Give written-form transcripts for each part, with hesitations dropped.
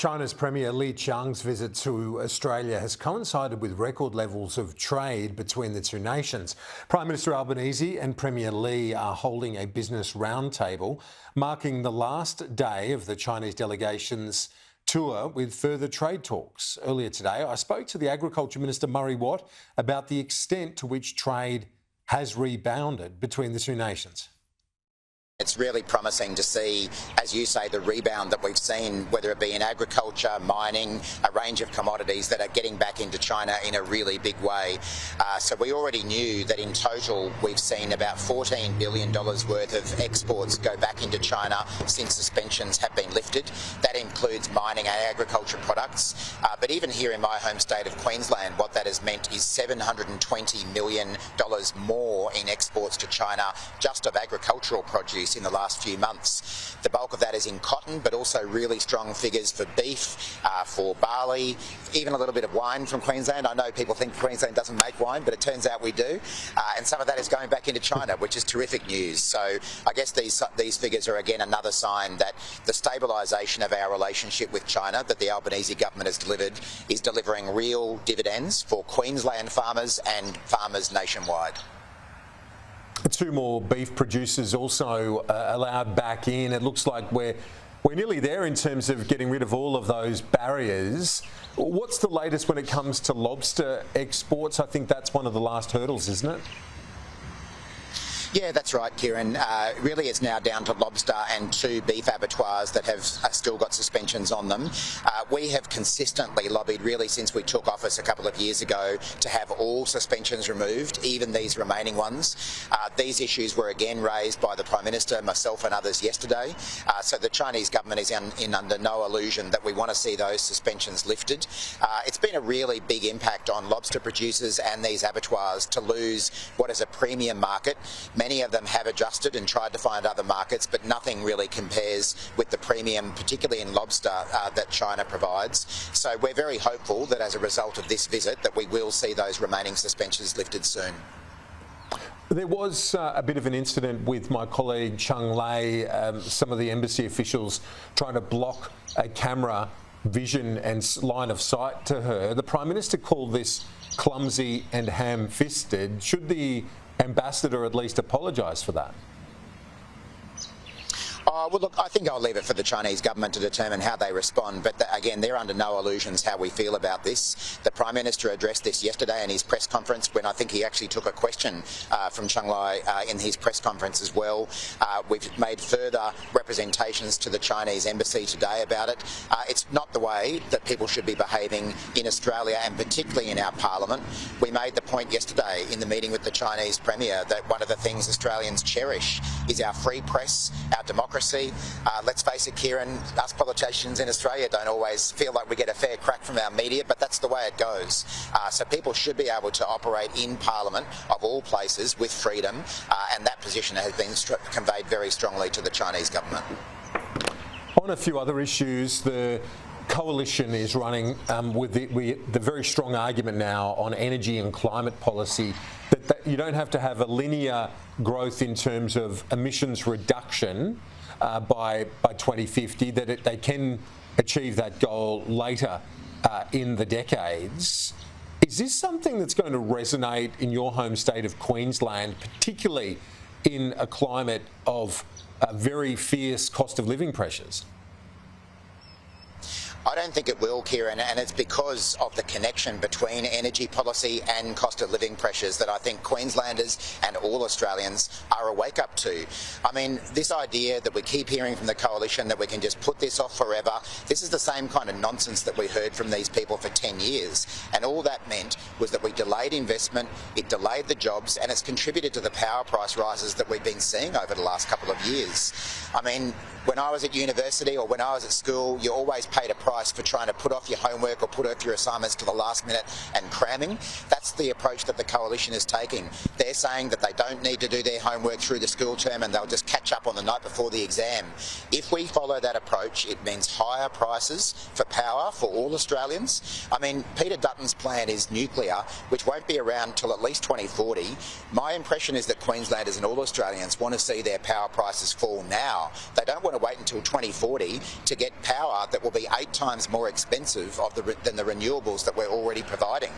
China's Premier Qiang's visit to Australia has coincided with record levels of trade between the two nations. Prime Minister Albanese and Premier Lei are holding a business roundtable, marking the last day of the Chinese delegation's tour with further trade talks. Earlier today, I spoke to the Agriculture Minister Murray Watt about the extent to which trade has rebounded between the two nations. It's really promising to see, as you say, the rebound that we've seen, whether it be in agriculture, mining, a range of commodities that are getting back into China in a really big way. So we already knew that in total we've seen about $14 billion worth of exports go back into China since suspensions have been lifted. That includes mining and agriculture products. But even here in my home state of Queensland, what that has meant is $720 million more in exports to China just of agricultural produce in the last few months. The bulk of that is in cotton, but also really strong figures for beef, for barley, even a little bit of wine from Queensland. I know people think Queensland doesn't make wine, but it turns out we do. And some of that is going back into China, which is terrific news. So I guess these figures are again another sign that the stabilisation of our relationship with China that the Albanese government has delivered is delivering real dividends for Queensland farmers and farmers nationwide. Two more beef producers also allowed back in. It looks like we're nearly there in terms of getting rid of all of those barriers. What's the latest when it comes to lobster exports? I think that's one of the last hurdles, isn't it? Yeah, that's right, Kieran. Really, it's now down to lobster and 2 beef abattoirs that have still got suspensions on them. We have consistently lobbied, really, since we took office a couple of years ago, to have all suspensions removed, even these remaining ones. These issues were again raised by the Prime Minister, myself and others yesterday. So the Chinese government is under no illusion that we want to see those suspensions lifted. It's been a really big impact on lobster producers and these abattoirs to lose what is a premium market. Many of them have adjusted and tried to find other markets, but nothing really compares with the premium, particularly in lobster, that China provides. So we're very hopeful that as a result of this visit that we will see those remaining suspensions lifted soon. There was a bit of an incident with my colleague Cheng Lei, some of the embassy officials trying to block a camera vision and line of sight to her. The Prime Minister called this clumsy and ham-fisted. Should the ambassador at least apologise for that? Well, look, I think I'll leave it for the Chinese government to determine how they respond. But again, they're under no illusions how we feel about this. The Prime Minister addressed this yesterday in his press conference when I think he actually took a question from Cheng Lei in his press conference as well. We've made further representations to the Chinese embassy today about it. It's not the way that people should be behaving in Australia and particularly in our parliament. We made the point yesterday in the meeting with the Chinese Premier that one of the things Australians cherish is our free press, our democracy. Let's face it, Kieran, us politicians in Australia don't always feel like we get a fair crack from our media, but that's the way it goes. So people should be able to operate in Parliament, of all places, with freedom, and that position has been conveyed very strongly to the Chinese government. On a few other issues, the coalition is running with the very strong argument now on energy and climate policy that you don't have to have a linear growth in terms of emissions reduction by 2050, that they can achieve that goal later in the decades. Is this something that's going to resonate in your home state of Queensland, particularly in a climate of very fierce cost of living pressures? I don't think it will, Kieran, and it's because of the connection between energy policy and cost of living pressures that I think Queenslanders and all Australians are awake up to. I mean, this idea that we keep hearing from the coalition that we can just put this off forever, this is the same kind of nonsense that we heard from these people for 10 years. And all that meant was that we delayed investment, it delayed the jobs, and it's contributed to the power price rises that we've been seeing over the last couple of years. I mean, when I was at university or when I was at school, you always paid a price for trying to put off your homework or put off your assignments to the last minute and cramming. That's the approach that the coalition is taking. They're saying that they don't need to do their homework through the school term and they'll just catch up on the night before the exam. If we follow that approach, it means higher prices for power for all Australians. I mean, Peter Dutton's plan is nuclear, which won't be around till at least 2040. My impression is that Queenslanders and all Australians want to see their power prices fall now. They don't want to wait until 2040 to get power that will be 8 times times more expensive than the renewables that we're already providing.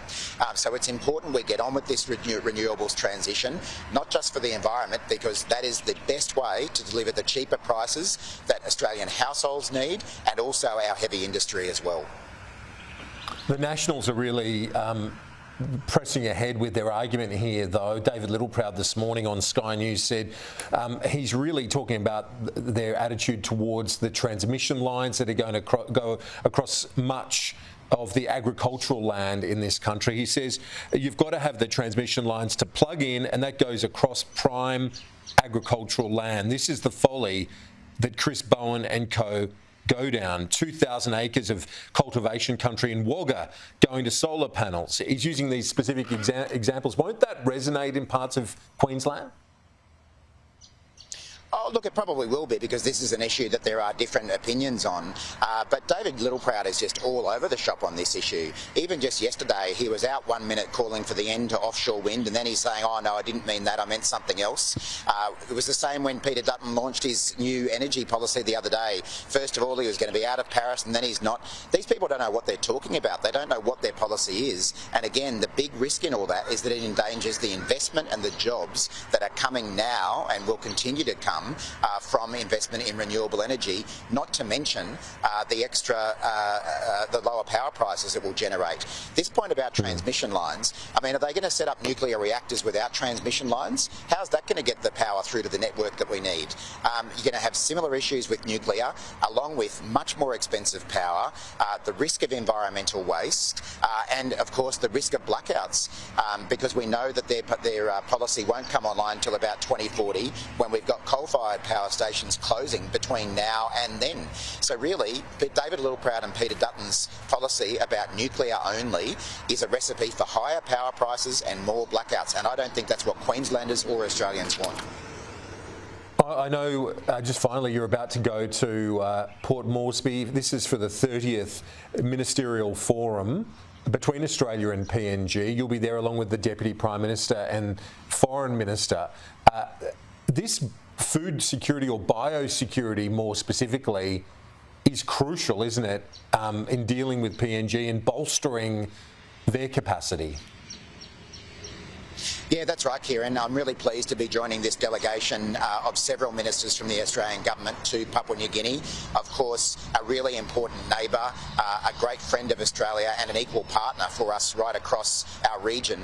So it's important we get on with this renewables transition, not just for the environment, because that is the best way to deliver the cheaper prices that Australian households need, and also our heavy industry as well. The Nationals are really pressing ahead with their argument here, though. David Littleproud this morning on Sky News said he's really talking about their attitude towards the transmission lines that are going to go across much of the agricultural land in this country. He says you've got to have the transmission lines to plug in, and that goes across prime agricultural land. This is the folly that Chris Bowen and co go down. 2,000 acres of cultivation country in Wagga going to solar panels. He's using these specific examples. Won't that resonate in parts of Queensland? Oh, look, it probably will be, because this is an issue that there are different opinions on. But David Littleproud is just all over the shop on this issue. Even just yesterday, he was out 1 minute calling for the end to offshore wind, and then he's saying, oh, no, I didn't mean that, I meant something else. It was the same when Peter Dutton launched his new energy policy the other day. First of all, he was going to be out of Paris, and then he's not. These people don't know what they're talking about. They don't know what their policy is. And again, the big risk in all that is that it endangers the investment and the jobs that are coming now and will continue to come from investment in renewable energy, not to mention the extra, the lower power prices it will generate. This point about transmission lines, I mean, are they going to set up nuclear reactors without transmission lines? How's that going to get the power through to the network that we need? You're going to have similar issues with nuclear, along with much more expensive power, the risk of environmental waste, and of course the risk of blackouts, because we know that their policy won't come online until about 2040, when we've got coal-fired power stations closing between now and then. So really, David Littleproud and Peter Dutton's policy about nuclear only is a recipe for higher power prices and more blackouts, and I don't think that's what Queenslanders or Australians want. I know, just finally, you're about to go to Port Moresby. This is for the 30th Ministerial Forum between Australia and PNG. You'll be there along with the Deputy Prime Minister and Foreign Minister. This food security, or biosecurity more specifically, is crucial, isn't it, in dealing with PNG and bolstering their capacity? Yeah, that's right, Kieran. I'm really pleased to be joining this delegation of several ministers from the Australian government to Papua New Guinea. Of course, a really important neighbour, a great friend of Australia, and an equal partner for us right across our region.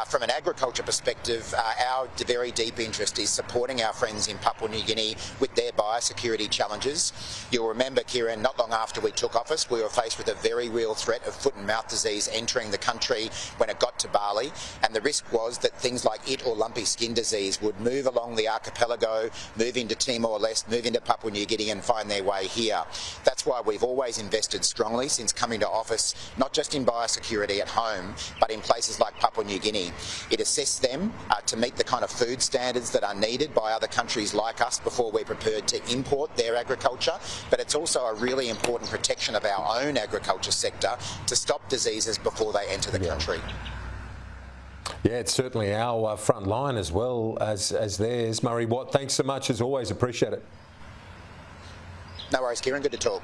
From an agriculture perspective, our very deep interest is supporting our friends in Papua New Guinea with their biosecurity challenges. You'll remember, Kieran, not long after we took office, we were faced with a very real threat of foot and mouth disease entering the country when it got to Bali, and the risk was that things like it or lumpy skin disease would move along the archipelago, move into Timor-Leste, move into Papua New Guinea and find their way here. That's why we've always invested strongly since coming to office, not just in biosecurity at home, but in places like Papua New Guinea. It assists them to meet the kind of food standards that are needed by other countries like us before we're prepared to import their agriculture, but it's also a really important protection of our own agriculture sector to stop diseases before they enter the country. Yeah, it's certainly our front line as well as theirs. Murray Watt, thanks so much as always. Appreciate it. No worries, Kieran. Good to talk.